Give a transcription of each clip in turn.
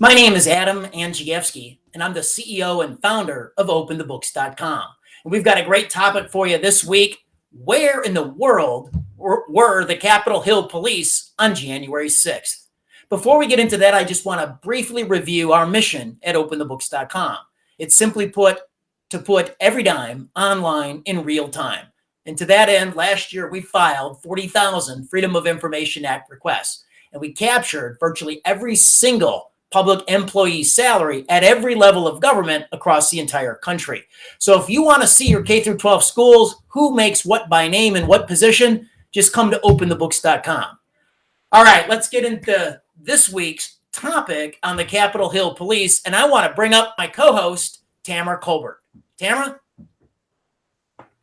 My name is Adam Andrzejewski, and I'm the CEO and founder of OpenTheBooks.com. And we've got a great topic for you this week. Where in the world were the Capitol Hill police on January 6th? Before we get into that, I just want to briefly review our mission at OpenTheBooks.com. It's simply put, to put every dime online in real time. And to that end, last year we filed 40,000 Freedom of Information Act requests, and we captured virtually every single public employee salary at every level of government across the entire country. So if you want to see your K-12 schools, who makes what by name and what position, just come to openthebooks.com. All right, let's get into this week's topic on the Capitol Hill Police. And I want to bring up my co-host, Tamara Colbert. Tamara?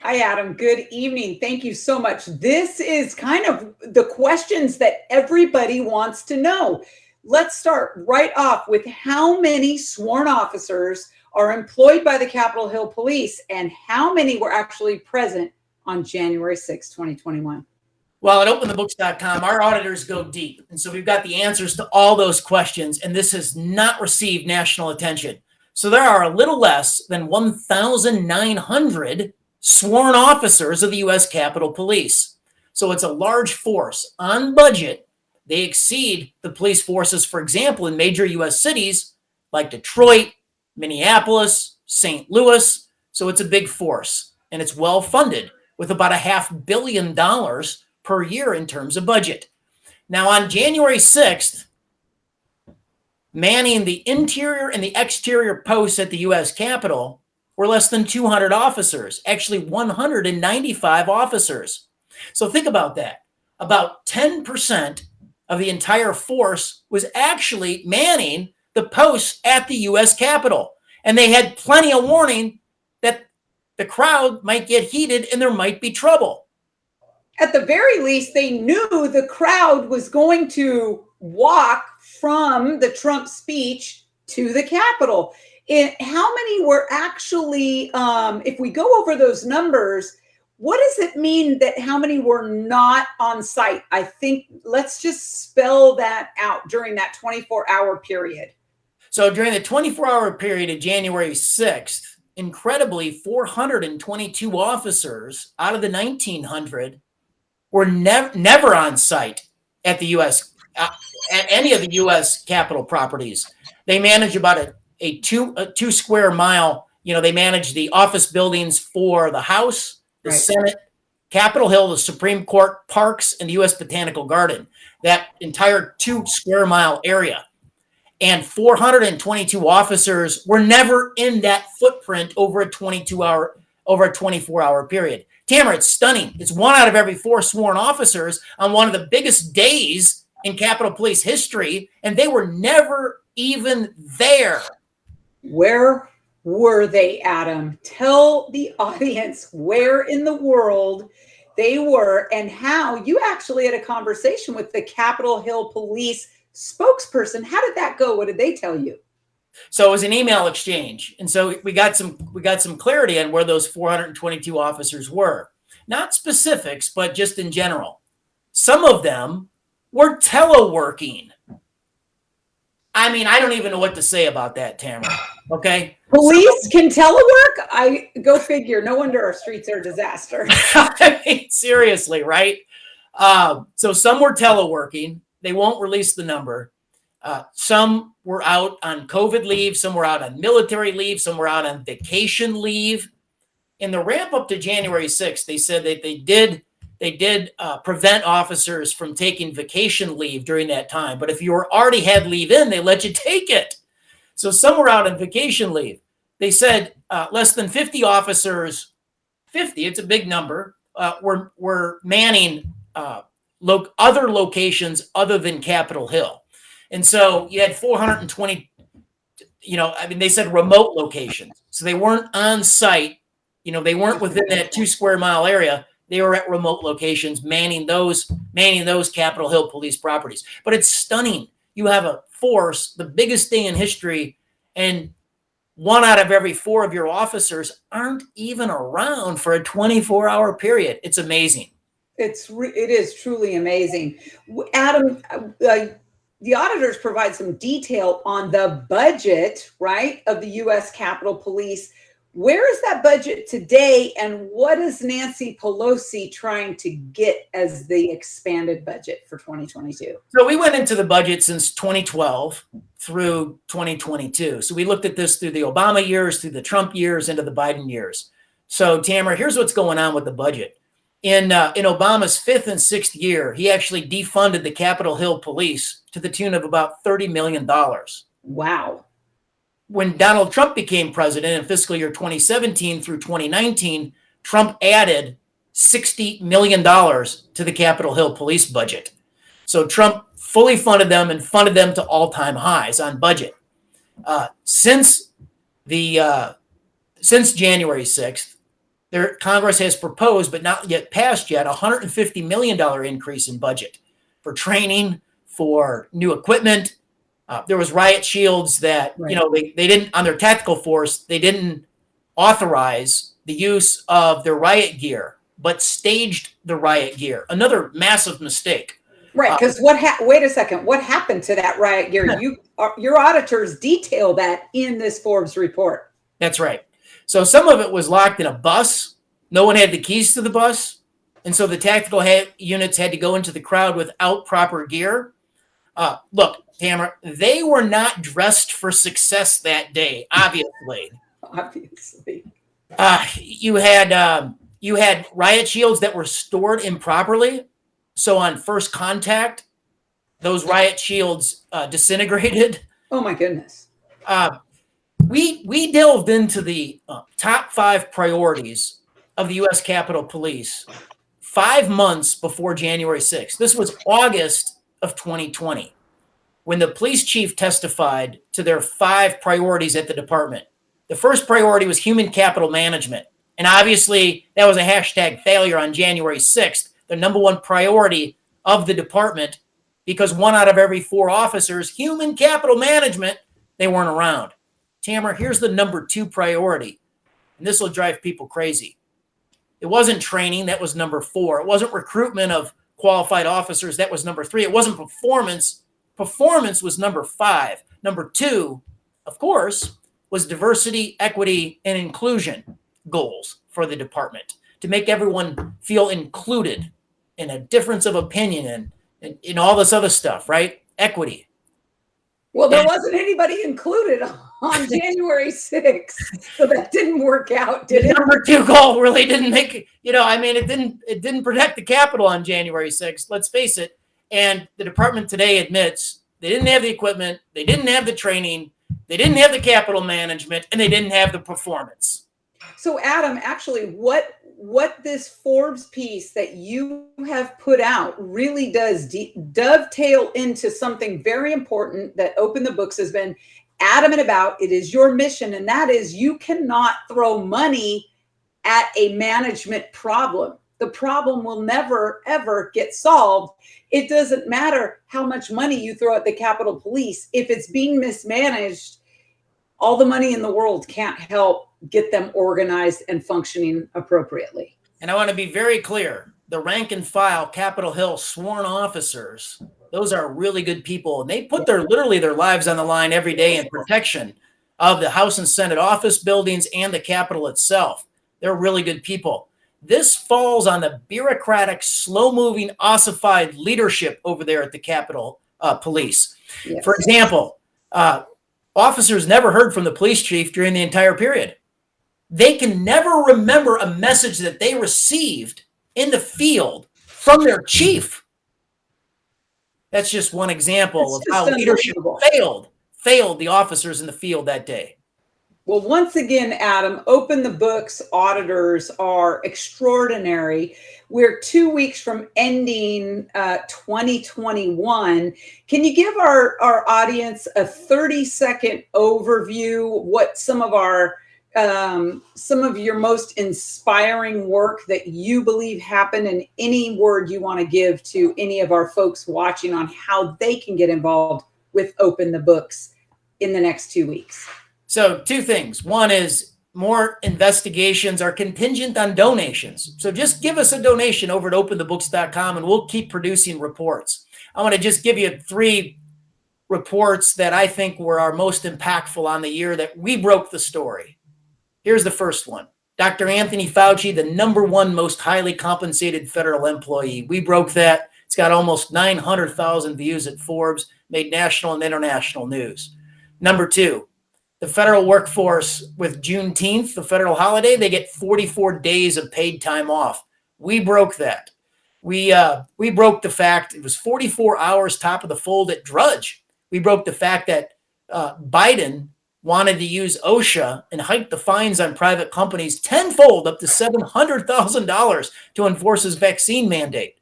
Hi, Adam. Good evening. Thank you so much. This is kind of the questions that everybody wants to know. Let's start right off with how many sworn officers are employed by the Capitol Hill Police and how many were actually present on January 6, 2021. Well, at openthebooks.com, our auditors go deep. And so we've got the answers to all those questions, and this has not received national attention. So there are a little less than 1,900 sworn officers of the U.S. Capitol Police. So it's a large force on budget. They exceed the police forces, for example, in major U.S. cities like Detroit, Minneapolis, St. Louis. So it's a big force, and it's well funded with about $500 million per year in terms of budget. Now, on January 6th, manning the interior and the exterior posts at the U.S. Capitol were less than 200 officers, actually 195 officers. So think about that. About 10% of the entire force was actually manning the posts at the U.S. Capitol. And they had plenty of warning that the crowd might get heated and there might be trouble. At the very least, they knew the crowd was going to walk from the Trump speech to the Capitol. How many were actually, if we go over those numbers, what does it mean that how many were not on site? I think let's just spell that out during that 24-hour period. So during the 24-hour period of January 6th, incredibly, 422 officers out of the 1,900 were never on site at the U.S., at any of the U.S. Capitol properties. They manage about a two square mile. They manage the office buildings for the House, the Right. Senate, Capitol Hill, the Supreme Court, parks, and the U.S. Botanical Garden, that entire 2 square mile area. And 422 officers were never in that footprint over a 24-hour period. Tamara, it's stunning. It's 1 out of every 4 sworn officers on one of the biggest days in Capitol Police history, and they were never even there. Where were they, Adam? Tell the audience where in the world they were and how you actually had a conversation with the Capitol Hill Police spokesperson. How did that go? What did they tell you? So it was an email exchange. And so we got some clarity on where those 422 officers were. Not specifics, but just in general. Some of them were teleworking. I mean, I don't even know what to say about that, Tamara. Okay. Police can telework? Go figure. No wonder our streets are a disaster. I mean, seriously, right? So some were teleworking. They won't release the number. Some were out on COVID leave. Some were out on military leave. Some were out on vacation leave. In the ramp up to January 6th, they said that they did prevent officers from taking vacation leave during that time. But if you already had leave in, they let you take it. So some were out on vacation leave. They said less than 50 officers, 50, it's a big number, were manning other locations other than Capitol Hill. And so you had 420, they said remote locations. So they weren't on site. They weren't within that 2 square mile area. They were at remote locations manning those Capitol Hill police properties. But it's stunning. You have a force, the biggest thing in history, and 1 out of every 4 of your officers aren't even around for a 24-hour period. It's amazing. It is truly amazing. Adam, the auditors provide some detail on the budget, right, of the U.S. Capitol Police. Where is that budget today, and what is Nancy Pelosi trying to get as the expanded budget for 2022? So we went into the budget since 2012 through 2022. So we looked at this through the Obama years, through the Trump years, into the Biden years. So Tamara, here's what's going on with the budget. In Obama's 5th and 6th year, he actually defunded the Capitol Hill Police to the tune of about $30 million. Wow. When Donald Trump became president in fiscal year 2017 through 2019, Trump added $60 million to the Capitol Hill police budget. So Trump fully funded them and funded them to all-time highs on budget. Since January 6th, Congress has proposed, but not yet passed yet, a $150 million increase in budget for training, for new equipment. There was riot shields that, Right. They didn't, on their tactical force, they didn't authorize the use of their riot gear, but staged the riot gear. Another massive mistake. Right, because wait a second, what happened to that riot gear? Your auditors detail that in this Forbes report. That's right. So some of it was locked in a bus. No one had the keys to the bus. And so the tactical units had to go into the crowd without proper gear. Look, Tamara, they were not dressed for success that day, obviously. Obviously. You had riot shields that were stored improperly. So on first contact, those riot shields disintegrated. Oh my goodness. We delved into the top 5 priorities of the U.S. Capitol Police 5 months before January 6th. This was August of 2020, when the police chief testified to their 5 priorities at the department. The first priority was human capital management. And obviously, that was a hashtag failure on January 6th, the number 1 priority of the department, because 1 out of every 4 officers, human capital management, they weren't around. Tamara, here's the number 2 priority, and this will drive people crazy. It wasn't training, that was number 4. It wasn't recruitment of qualified officers, that was number 3. It wasn't performance. Performance was number 5. Number 2, of course, was diversity, equity, and inclusion goals for the department, to make everyone feel included in a difference of opinion and in all this other stuff, right? Equity. Well, there wasn't anybody included on January 6th, so that didn't work out, did it? Number 2 goal really didn't make it. It didn't protect the Capitol on January 6th. Let's face it. And the department today admits they didn't have the equipment, they didn't have the training, they didn't have the capital management, and they didn't have the performance. So, Adam, actually, what this Forbes piece that you have put out really does dovetail into something very important that Open the Books has been adamant about. It is your mission, and that is you cannot throw money at a management problem. The problem will never, ever get solved. It doesn't matter how much money you throw at the Capitol Police. If it's being mismanaged, all the money in the world can't help get them organized and functioning appropriately. And I want to be very clear. The rank and file Capitol Hill sworn officers, those are really good people. And they put literally their lives on the line every day in protection of the House and Senate office buildings and the Capitol itself. They're really good people. This falls on the bureaucratic, slow-moving, ossified leadership over there at the Capitol Police. Yes. For example, officers never heard from the police chief during the entire period. They can never remember a message that they received in the field from their chief. That's just one example of how leadership failed the officers in the field that day. Well, once again, Adam, Open the Books auditors are extraordinary. We're 2 weeks from ending 2021. Can you give our audience a 30-second overview, what some of your most inspiring work that you believe happened, and any word you want to give to any of our folks watching on how they can get involved with Open the Books in the next 2 weeks? So 2 things. One is more investigations are contingent on donations. So just give us a donation over at openthebooks.com and we'll keep producing reports. I want to just give you 3 reports that I think were our most impactful on the year that we broke the story. Here's the first one. Dr. Anthony Fauci, the #1 most highly compensated federal employee. We broke that. It's got almost 900,000 views at Forbes, made national and international news. #2, the federal workforce with Juneteenth, the federal holiday, they get 44 days of paid time off. We broke that. We broke the fact it was 44 hours top of the fold at Drudge. We broke the fact that Biden wanted to use OSHA and hike the fines on private companies tenfold, up to $700,000, to enforce his vaccine mandate.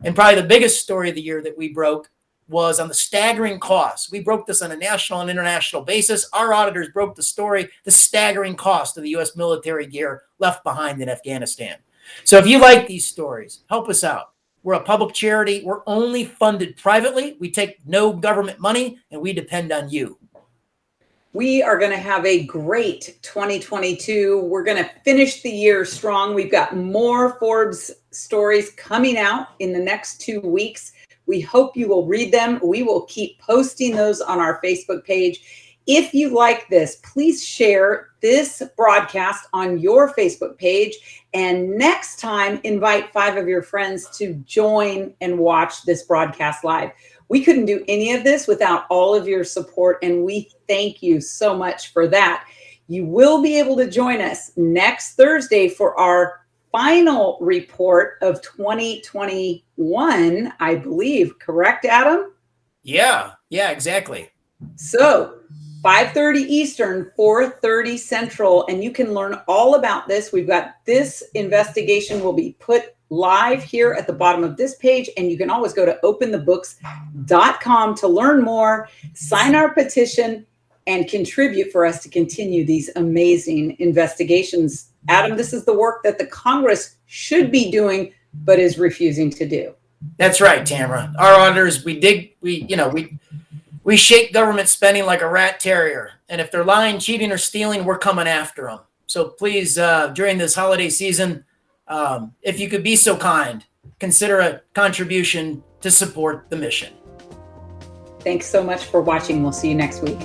And probably the biggest story of the year that we broke was on the staggering costs. We broke this on a national and international basis. Our auditors broke the story, the staggering cost of the U.S. military gear left behind in Afghanistan. So if you like these stories, help us out. We're a public charity. We're only funded privately. We take no government money, and we depend on you. We are going to have a great 2022. We're going to finish the year strong. We've got more Forbes stories coming out in the next 2 weeks. We hope you will read them. We will keep posting those on our Facebook page. If you like this, please share this broadcast on your Facebook page. And next time, invite 5 of your friends to join and watch this broadcast live. We couldn't do any of this without all of your support, and we thank you so much for that. You will be able to join us next Thursday for our final report of 2021, I believe. Correct, Adam? Yeah, exactly. So 5:30 Eastern, 4:30 Central, and you can learn all about this. We've got this investigation will be put live here at the bottom of this page, and you can always go to openthebooks.com to learn more, sign our petition, and contribute for us to continue these amazing investigations. Adam, this is the work that the Congress should be doing, but is refusing to do. That's right, Tamara. Our auditors, we shake government spending like a rat terrier. And if they're lying, cheating, or stealing, we're coming after them. So please, during this holiday season, if you could be so kind, consider a contribution to support the mission. Thanks so much for watching. We'll see you next week.